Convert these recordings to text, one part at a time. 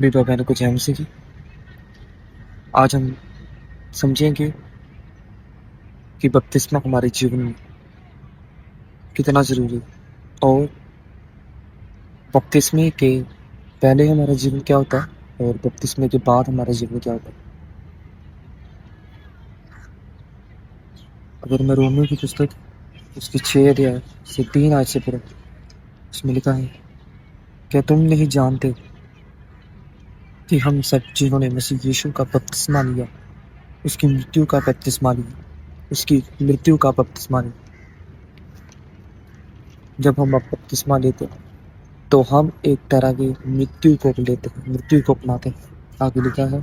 भी बहनों को जय मसीह की। आज हम समझेंगे कि बपतिस्मा हमारे जीवन में कितना जरूरी है और बपतिस्मे के पहले हमारा जीवन क्या होता है और बपतिस्मे के बाद हमारा जीवन क्या होता है। अगर मैं रोमियो की पुस्तक उसके 6 अध्याय से 3 आयत से पढ़ूं, उसमें लिखा है, क्या तुम नहीं जानते कि हम सब जिन्होंने मसीह यीशु का बपतिस्मा लिया, उसकी मृत्यु का बपतिस्मा लिया, उसकी मृत्यु का बपतिस्मा लिया। जब हम बपतिस्मा लेते हैं तो हम एक तरह की मृत्यु को लेते हैं, मृत्यु को अपनाते हैं। आगे लिखा है,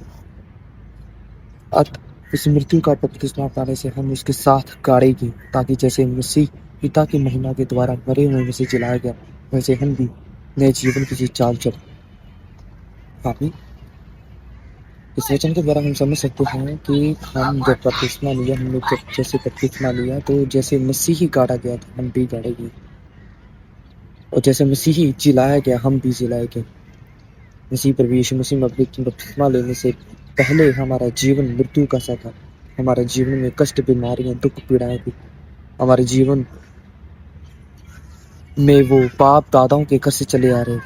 इस मृत्यु का बपतिस्मा अपनाने से हम उसके साथ गाड़े गए, ताकि जैसे मसीह पिता की महिमा के द्वारा मरे हुए में से जलाया गया, वैसे हम भी नए जीवन की चाल चले। आमीन। इस वचन के द्वारा हम समझ सकते हैं कि हम जब बपतिस्मा लिया, हमने जब जैसे बपतिस्मा लिया तो जैसे मसीह ही गाड़ा गया तो हम भी गाड़े गए, और जैसे मसीह ही जिलाया गया हम भी जिलाए गए। मसीह प्रभु यीशु मसीह में बपतिस्मा लेने से पहले हमारा जीवन मृत्यु का सा था। हमारे जीवन में कष्ट, बीमारियां, दुख, पीड़ाएं थी। हमारे जीवन में वो पाप दादाओं के घर से चले आ रहे थे,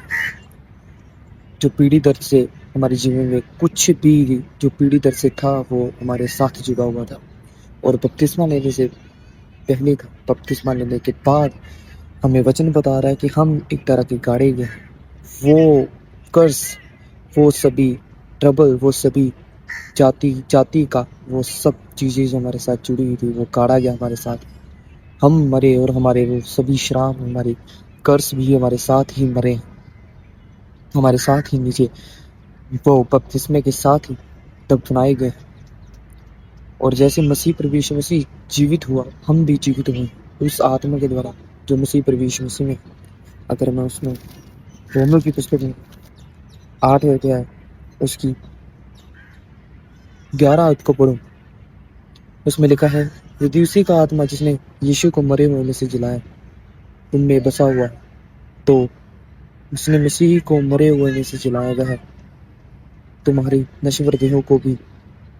जो पीढ़ी दर से हमारे जीवन में कुछ भी जो पीढ़ी दर से था वो हमारे साथ जुड़ा हुआ था। और बपतिस्मा लेने से पहले था, बपतिस्मा लेने के बाद हमें वचन बता रहा है कि हम एक तरह के गाड़े गए। वो कर्ज, वो सभी ट्रबल, वो सभी जाति का वो सब चीजें जो हमारे साथ जुड़ी हुई थी वो गाड़ा गया हमारे साथ। हम मरे और हमारे वो सभी श्राप, हमारे कर्ज भी हमारे साथ ही मरे, हमारे साथ ही नीचे वो बपतिस्मे के साथ ही दफनाए गए। और जैसे मसीह प्रभु यीशु मसीह जीवित हुआ, हम भी जीवित हुए उस आत्मा के द्वारा जो मसीह प्रभु यीशु मसीह में। अगर मैं उसमें रोमियो की पुस्तक में 8 अध्याय उसकी 11 आयत को पढ़ूं, उसमें लिखा है, यदि उसी का आत्मा जिसने यीशु को मरे हुए में से जिलाया तुम में बसा हुआ, तो उसने मसीह को मरे हुए में से जिलाया गया है, तुम्हारी नश्वर देहों को भी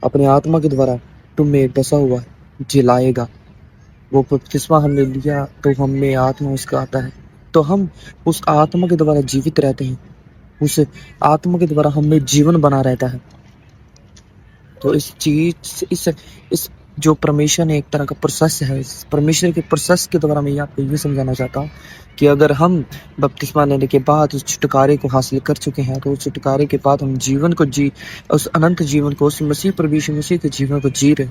अपने आत्मा के द्वारा तुम में बसा हुआ जिलाएगा। वो बपतिस्मा हमने लिया तो हम में आत्मा उसका आता है, तो हम उस आत्मा के द्वारा जीवित रहते हैं, उस आत्मा के द्वारा हम में जीवन बना रहता है। तो इस जो परमेश्वर ने एक तरह का प्रोसेस है, इस परमेश्वर के प्रोसेस के द्वारा मैं आपको ये समझाना चाहता हूँ कि अगर हम बपतिस्मा लेने के बाद उस छुटकारे को हासिल कर चुके हैं, तो उस छुटकारे के बाद हम जीवन को उस अनंत जीवन को, उस मसीह प्रभु यीशु मसीह के जीवन को जी रहे।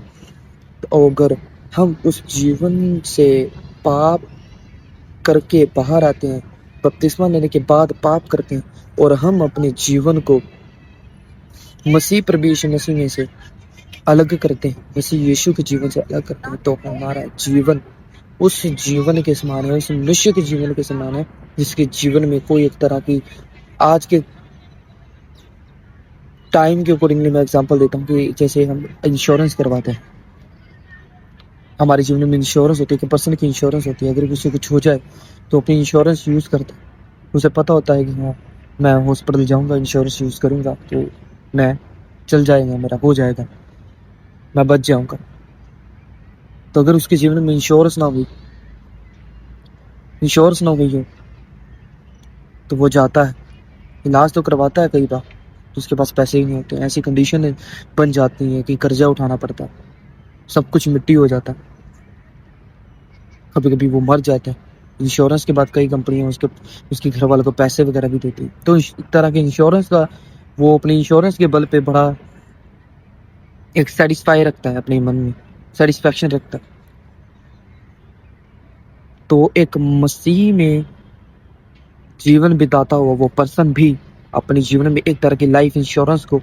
तो अगर हम उस जीवन से पाप करके बाहर आते हैं, बपतिस्मा लेने के बाद पाप करते हैं, और हम अपने जीवन को मसीह प्रभु यीशु मसीह में से अलग करते हैं, मसीह यीशु के जीवन से अलग करते हैं, तो हमारा जीवन उस जीवन के समान है, उस मनुष्य के जीवन के समान है जिसके जीवन में कोई एक तरह की, आज के टाइम के अकॉर्डिंगली मैं एग्जांपल देता हूँ कि जैसे हम इंश्योरेंस करवाते हैं, हमारे जीवन में इंश्योरेंस होती है कि पर्सन की इंश्योरेंस होती है। अगर किसी को कुछ हो जाए तो अपनी इंश्योरेंस यूज करता है, उसे पता होता है कि हाँ मैं हॉस्पिटल जाऊंगा, इंश्योरेंस यूज करूंगा तो मैं चल जाएगा, मेरा हो जाएगा, मैं बच जाऊंगा। तो अगर उसके जीवन में इंश्योरेंस ना हुई हो तो वो जाता है, इलाज तो करवाता है कई बार, तो उसके पास पैसे ही नहीं होते, ऐसी कंडीशन बन जाती है कि कर्जा उठाना पड़ता है, सब कुछ मिट्टी हो जाता है, कभी कभी वो मर जाता है। इंश्योरेंस के बाद कई कंपनियां उसके घर वालों को पैसे वगैरह भी देती है। तो इस तरह के इंश्योरेंस का वो अपने इंश्योरेंस के बल पे बड़ा एक सेटिस्फाई रखता है, अपने मन में सेटिस्फेक्शन रखता है। तो एक मसीह में जीवन बिताता हुआ वो पर्सन भी अपने जीवन में एक तरह की लाइफ इंश्योरेंस को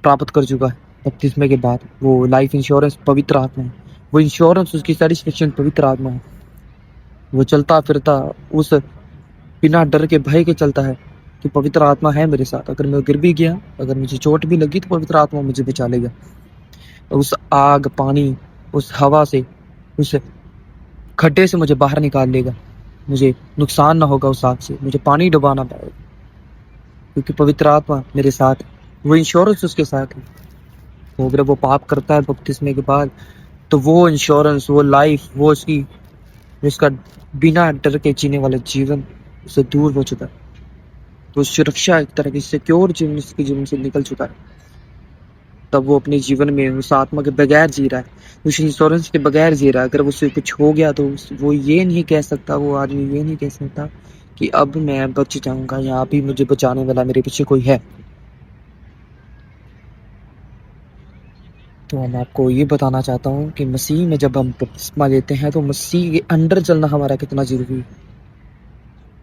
प्राप्त कर चुका है बपतिस्मे के बाद। वो लाइफ इंश्योरेंस पवित्र आत्मा है, वो इंश्योरेंस उसकी सेटिस्फेक्शन पवित्र आत्मा है। वो चलता फिरता उस बिना डर के, भय के चलता है कि पवित्र आत्मा है मेरे साथ, अगर मैं गिर भी गया, अगर मुझे चोट भी लगी तो पवित्र आत्मा मुझे बचा लेगा। उस आग, पानी, उस हवा से, उस खड्डे से मुझे बाहर निकाल लेगा, मुझे नुकसान ना होगा उस आग से, मुझे पानी डुबाना पड़ेगा। کیونکہ پوتر آتما میرے ساتھ ہے، وہ انشورنس اس کے ساتھ ہے۔ تو اگر وہ پاپ کرتا ہے بپتسمے کے بعد تو وہ انشورنس، وہ لائف، وہ اس کا بنا ڈر کے جینے والا جیون اس سے دور ہو چکا ہے، تو سرکشا ایک طرح کی سیکیور جیون اس کے جیون سے نکل چکا ہے۔ تب وہ اپنے جیون میں اس آتما کے بغیر جی رہا ہے، اس انشورنس کے بغیر جی رہا ہے۔ اگر اس سے کچھ ہو گیا تو وہ یہ نہیں کہہ سکتا، وہ آدمی یہ نہیں کہہ سکتا کہ اب میں بچ جاؤں گا یا ابھی مجھے بچانے والا میرے پیچھے کوئی ہے۔ تو میں آپ کو یہ بتانا چاہتا ہوں کہ مسیح میں جب ہم بپتسمہ لیتے ہیں تو مسیح کے اندر چلنا ہمارا کتنا ضروری ہے۔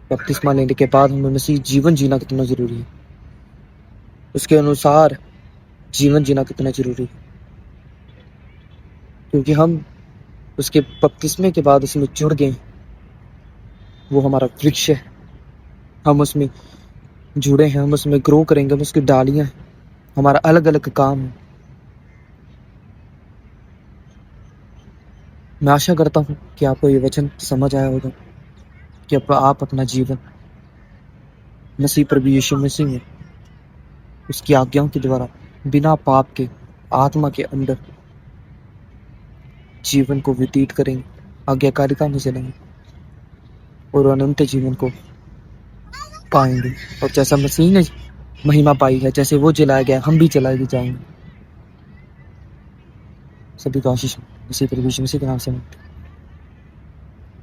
بپتسمہ لینے کے بعد ہمیں مسیح جیون جینا کتنا ضروری ہے، اس کے انوسار جیون جینا کتنا ضروری ہے، کیونکہ ہم اس کے بپتسمے کے بعد اس میں جڑ گئے، وہ ہمارا ورکش ہے، ہم اس میں جڑے ہیں، ہم اس میں گرو کریں گے، ہم اس کی ڈالیاں ہیں، ہمارا الگ الگ کام ہے۔ میں آشا کرتا ہوں کہ آپ کو یہ وچن سمجھ آیا ہوگا کہ اب آپ اپنا جیون مسیح پربو یشوع مسیح میں اس کی آگیاؤں کے دوارا بنا پاپ کے آتما کے اندر جیون کو وتیت کریں گے، آگیا کاریتا میں چلیں گے اور اننت جیون کو پائیں گے۔ اور جیسا مسیح نے مہیما پائی ہے، جیسے وہ جلایا گیا، ہم بھی جلائے جائیں گے۔ سبھی کو آشیش مسیح پربو یشوع مسیح کے نام سے۔